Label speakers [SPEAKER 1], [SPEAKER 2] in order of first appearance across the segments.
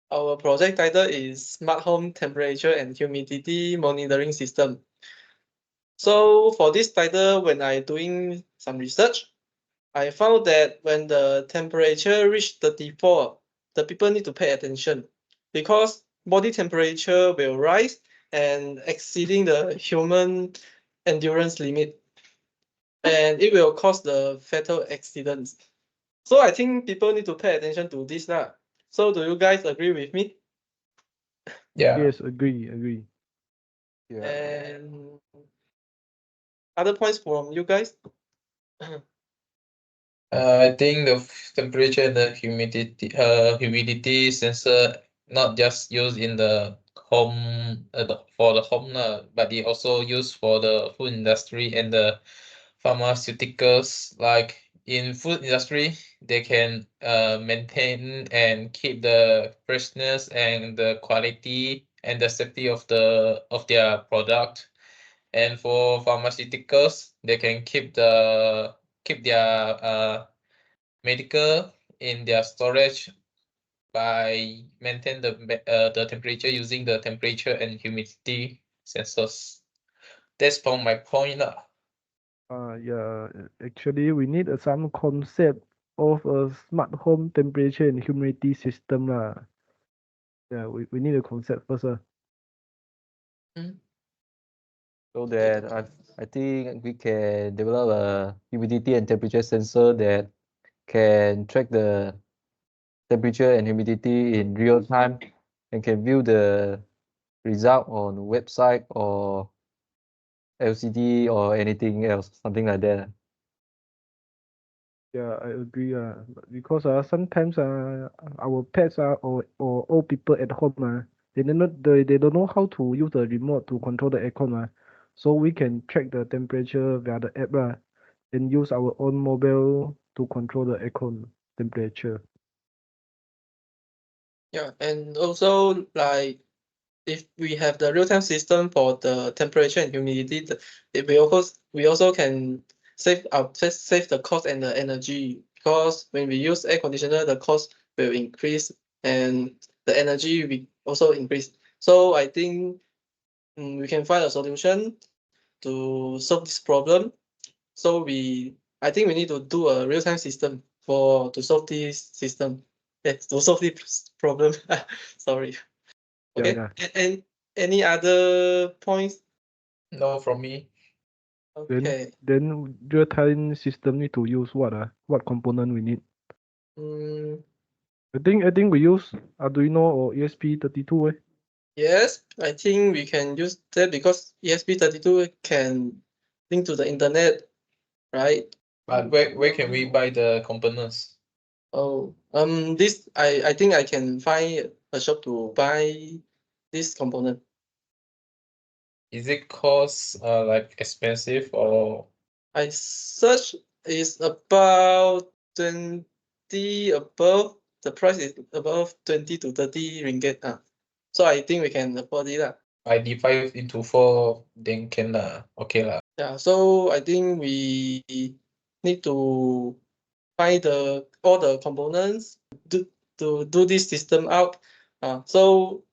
[SPEAKER 1] Our project title is Smart Home Temperature and Humidity Monitoring System. So for this title, when I doing some research, I found that when the temperature reach 34, the people need to pay attention because body temperature will rise and exceeding the human endurance limit, and it will cause the fatal accidents. So I think people need to pay attention to this now. So do you guys agree with me?
[SPEAKER 2] Yeah.
[SPEAKER 3] Yes, agree.
[SPEAKER 4] Yeah.
[SPEAKER 1] And other points from you guys?
[SPEAKER 2] I think the temperature and the humidity sensor not just used in the home for the home but it also used for the food industry and the pharmaceuticals. Like in food industry, they can maintain and keep the freshness and the quality and the safety of their product. And for pharmaceuticals, they can keep their medical in their storage by maintain the temperature using the temperature and humidity sensors. That's from my point lah.
[SPEAKER 3] Yeah, actually we need some concept of a smart home temperature and humidity system lah. Yeah, we need a concept first.
[SPEAKER 4] So that I think we can develop a humidity and temperature sensor that can track the temperature and humidity in real time and can view the result on website or LCD or anything else, something like that.
[SPEAKER 3] Yeah, I agree. Because sometimes our pets or old people at home they don't know how to use the remote to control the aircon so we can track the temperature via the app and use our own mobile to control the aircon temperature.
[SPEAKER 1] Yeah, and also like if we have the real-time system for the temperature and humidity, we also can save the cost and the energy, because when we use air conditioner, the cost will increase and the energy will also increase. So I think we can find a solution to solve this problem. So I think we need to do a real-time system to solve this system. Yes, to solve this problem. Sorry. Okay.
[SPEAKER 3] Yeah.
[SPEAKER 1] And any other points?
[SPEAKER 2] No from me.
[SPEAKER 1] Okay.
[SPEAKER 3] Then real-time system need to use what component we need?
[SPEAKER 1] Mm,
[SPEAKER 3] I think we use Arduino or ESP32.
[SPEAKER 1] yes, I think we can use that because ESP32 can link to the internet, right?
[SPEAKER 2] But where can we buy the components?
[SPEAKER 1] Oh, this I think I can find a shop to buy this component.
[SPEAKER 2] Is it cost like expensive or
[SPEAKER 1] I search is about 20 above. The price is above 20 to 30 ringgit. So I think we can afford it.
[SPEAKER 2] I divide into 4 then can okay lah.
[SPEAKER 1] Yeah, so I think we need to find all the components to do this system out. So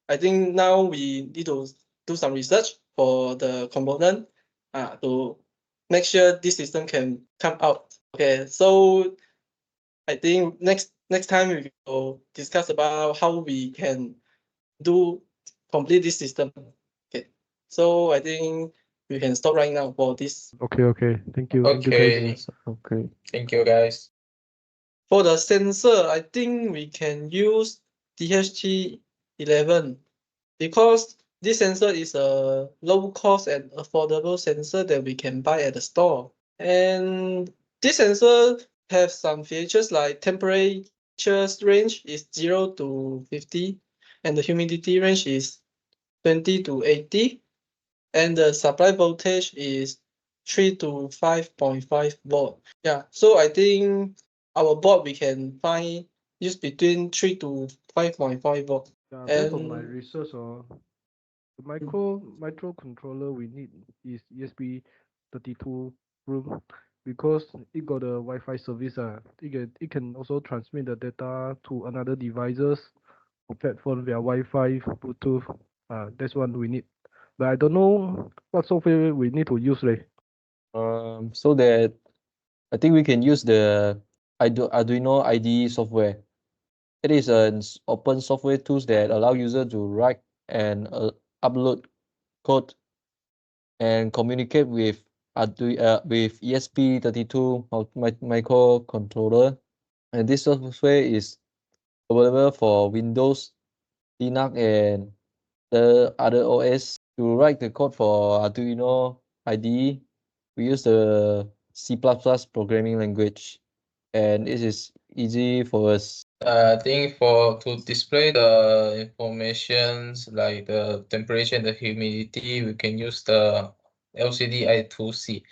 [SPEAKER 1] I think now we need to do some research for the component to make sure this system can come out. Okay, so I think next time we will discuss about how we can complete this system. Okay, so I think we can stop right now for this.
[SPEAKER 3] Okay. Thank you. Thank you
[SPEAKER 2] Okay.
[SPEAKER 3] guys.
[SPEAKER 4] Okay.
[SPEAKER 2] Thank you guys.
[SPEAKER 1] For the sensor, I think we can use TRT11 because this sensor is a low cost and affordable sensor that we can buy at the store. And this sensor have some features like temperature range is 0 to 50, and the humidity range is 20 to 80, and the supply voltage is 3 to 5.5 volt. Yeah, so I think our board we can use between 3 to 5.5 volt.
[SPEAKER 3] Yeah, based on my
[SPEAKER 1] And
[SPEAKER 3] research, the microcontroller we need is ESP32 room because it got a Wi-Fi service. It can also transmit the data to another devices platform via Wi-Fi, Bluetooth. That's one we need. But I don't know what software we need to use, right?
[SPEAKER 4] So that I think we can use the Arduino IDE software. It is an open software tools that allow user to write and upload code and communicate with with ESP32 microcontroller. And this software is available for Windows, Linux, and the other OS. To write the code for Arduino IDE, we use the C++ programming language, and it is easy for us.
[SPEAKER 2] I think to display the informations like the temperature and the humidity, we can use the LCD I2C.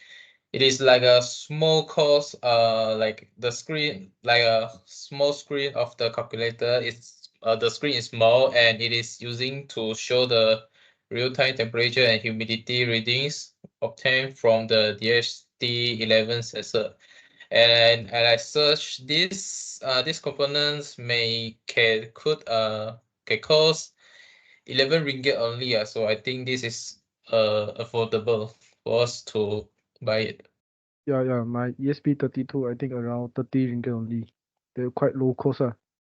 [SPEAKER 2] It is like a small course, like the screen, like a small screen of the calculator. The screen is small and it is using to show the real-time temperature and humidity readings obtained from the DHT11 sensor. And I search these components could cost 11 ringgit only. So I think this is affordable for us to buy it.
[SPEAKER 3] Yeah, my ESP32, I think around 30 ringgit only. They're quite low cost.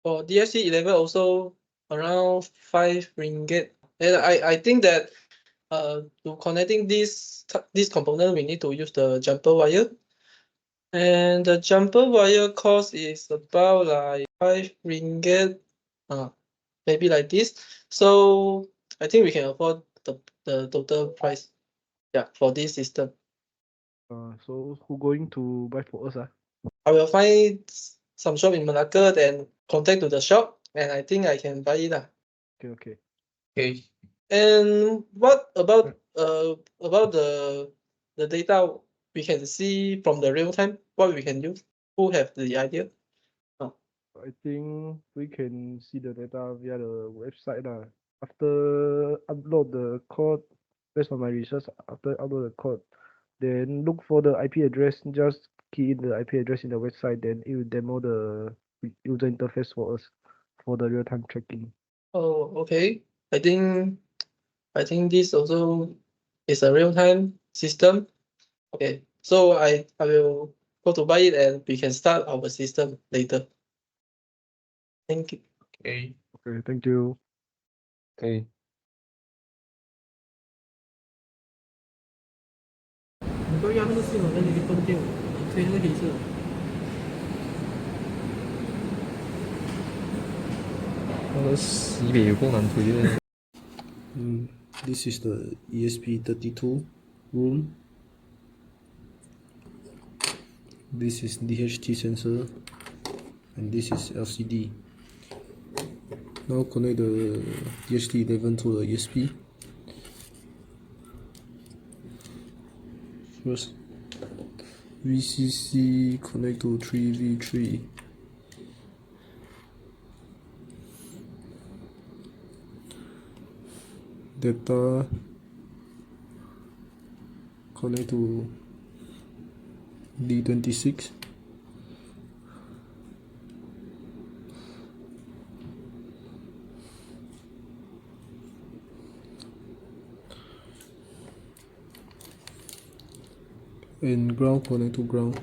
[SPEAKER 1] For DSC11 also around 5 ringgit. And I think that to connecting this component, we need to use the jumper wire. And the jumper wire cost is about like 5 ringgit, maybe like this. So I think we can afford the total price, yeah, for this system.
[SPEAKER 3] So who going to buy for us?
[SPEAKER 1] I will find some shop in Malacca, then contact to the shop, and I think I can buy it.
[SPEAKER 3] Okay.
[SPEAKER 2] Okay.
[SPEAKER 1] And what about the data we can see from the real time? What we can use? Who have the idea?
[SPEAKER 3] I think we can see the data via the website. After upload the code, based on my research, after upload the code, then look for the IP address, just key in the IP address in the website, then it will demo the user interface for us for the real-time tracking.
[SPEAKER 1] Oh, okay. I think this also is a real-time system. Okay, so I will go to buy it and we can start our system later. Thank you.
[SPEAKER 2] Okay.
[SPEAKER 3] Okay, thank you.
[SPEAKER 4] Okay.
[SPEAKER 1] 你不要压那个系统，那你就分电，推那个黑色。
[SPEAKER 4] 西北有够难推的。
[SPEAKER 5] This is the ESP32 room. This is DHT sensor, and this is LCD. Now connect the DHT11 to the ESP. First, VCC connect to 3V3. Data connect to D26. And ground connect to ground.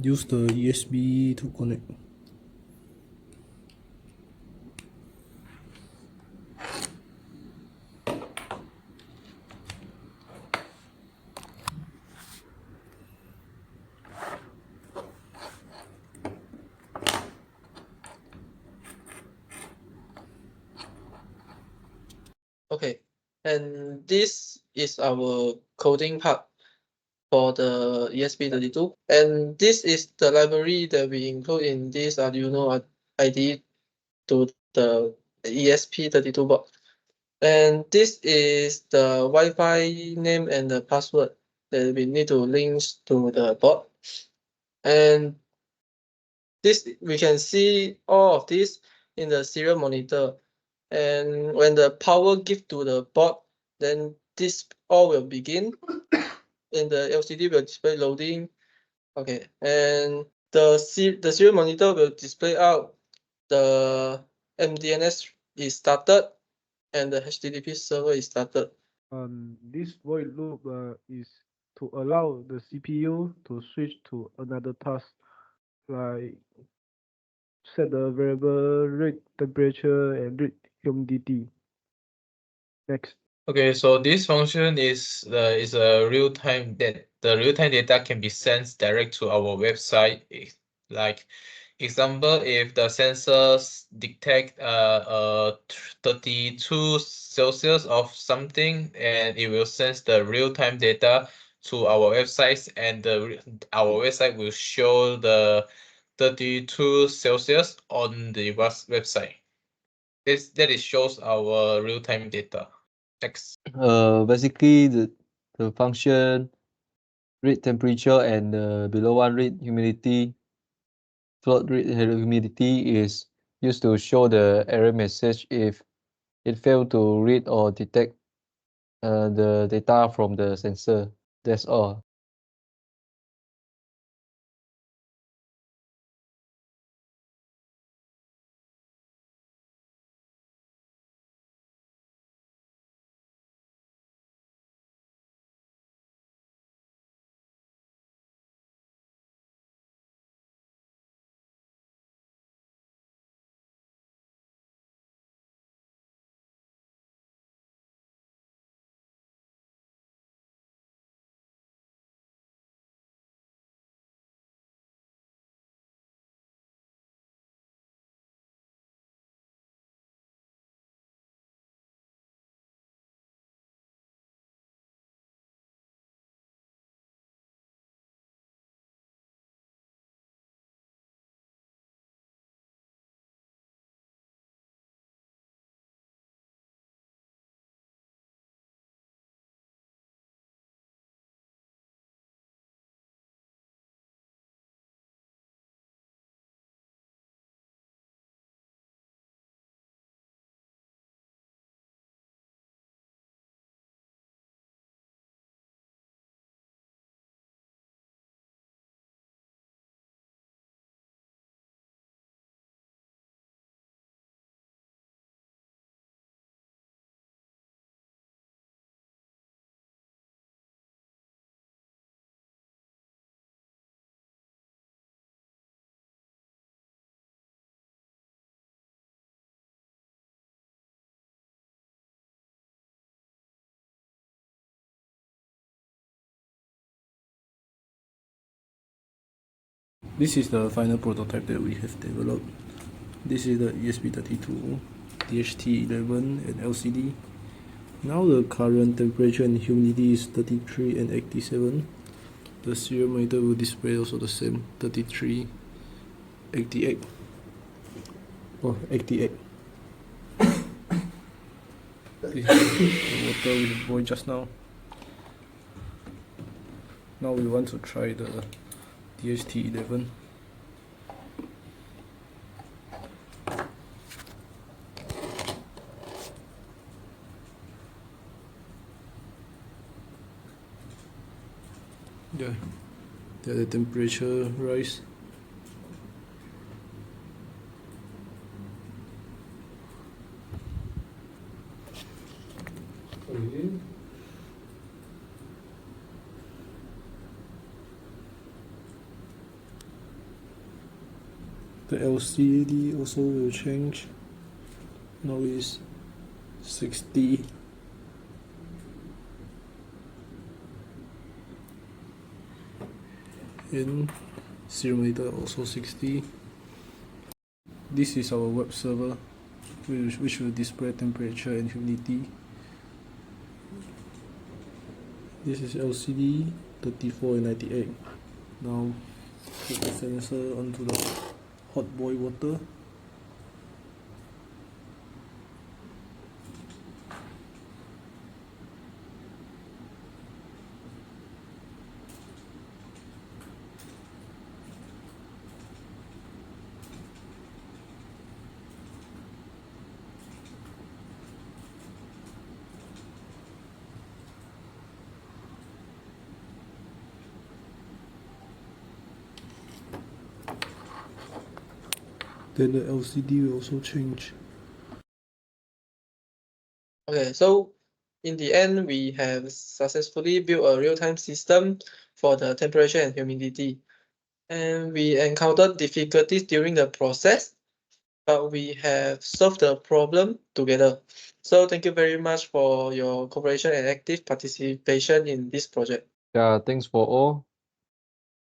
[SPEAKER 5] Use the USB to connect.
[SPEAKER 1] Okay, and this is our coding part for the ESP32, and this is the library that we include in this Arduino IDE to the ESP32 board. And this is the Wi-Fi name and the password that we need to link to the board. And this, we can see all of this in the serial monitor. And when the power give to the board, then this all will begin. And the LCD will display loading. Okay, and the serial monitor will display out the MDNS is started and the HTTP server is started.
[SPEAKER 3] This void loop is to allow the CPU to switch to another task, like set the variable read temperature and read humidity. Next.
[SPEAKER 2] Okay, so this function is a real time that the real time data can be sent direct to our website. Like example, if the sensors detect 32 Celsius of something, and it will send the real time data to our website, and our website will show the 32 Celsius on the website. That shows our real time data. Next.
[SPEAKER 4] Basically the function read temperature and below one read humidity, float read humidity is used to show the error message if it failed to read or detect the data from the sensor. That's all.
[SPEAKER 5] This is the final prototype that we have developed. This is the ESP32, DHT11 and LCD. Now the current temperature and humidity is 33 and 87. The serial monitor will display also the same 33, 88. Oh, 88. This is the water we boiled just now. Now we want to try the DHT11. Yeah, the temperature rise. The LCD also will change. Now is 60. And serial monitor also 60. This is our web server, which will display temperature and humidity. This is LCD 34 and 98. Now put the sensor onto the hot boil water. Then the LCD will also change.
[SPEAKER 1] Okay, so in the end, we have successfully built a real-time system for the temperature and humidity. And we encountered difficulties during the process, but we have solved the problem together. So thank you very much for your cooperation and active participation in this project.
[SPEAKER 4] Yeah, thanks for all.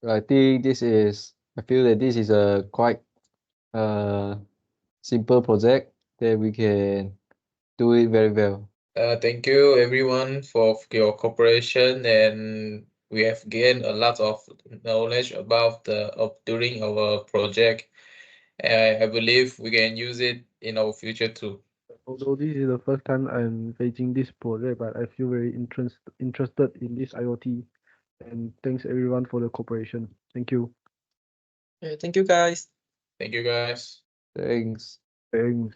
[SPEAKER 4] I feel that this is a quite simple project that we can do it very well.
[SPEAKER 2] Thank you everyone for your cooperation, and we have gained a lot of knowledge about during our project. I believe we can use it in our future too.
[SPEAKER 3] Although this is the first time I'm facing this project, but I feel very interested in this IoT. And thanks everyone for the cooperation. Thank you.
[SPEAKER 1] Okay, thank you guys.
[SPEAKER 2] Thank you guys.
[SPEAKER 4] Thanks.
[SPEAKER 3] Thanks.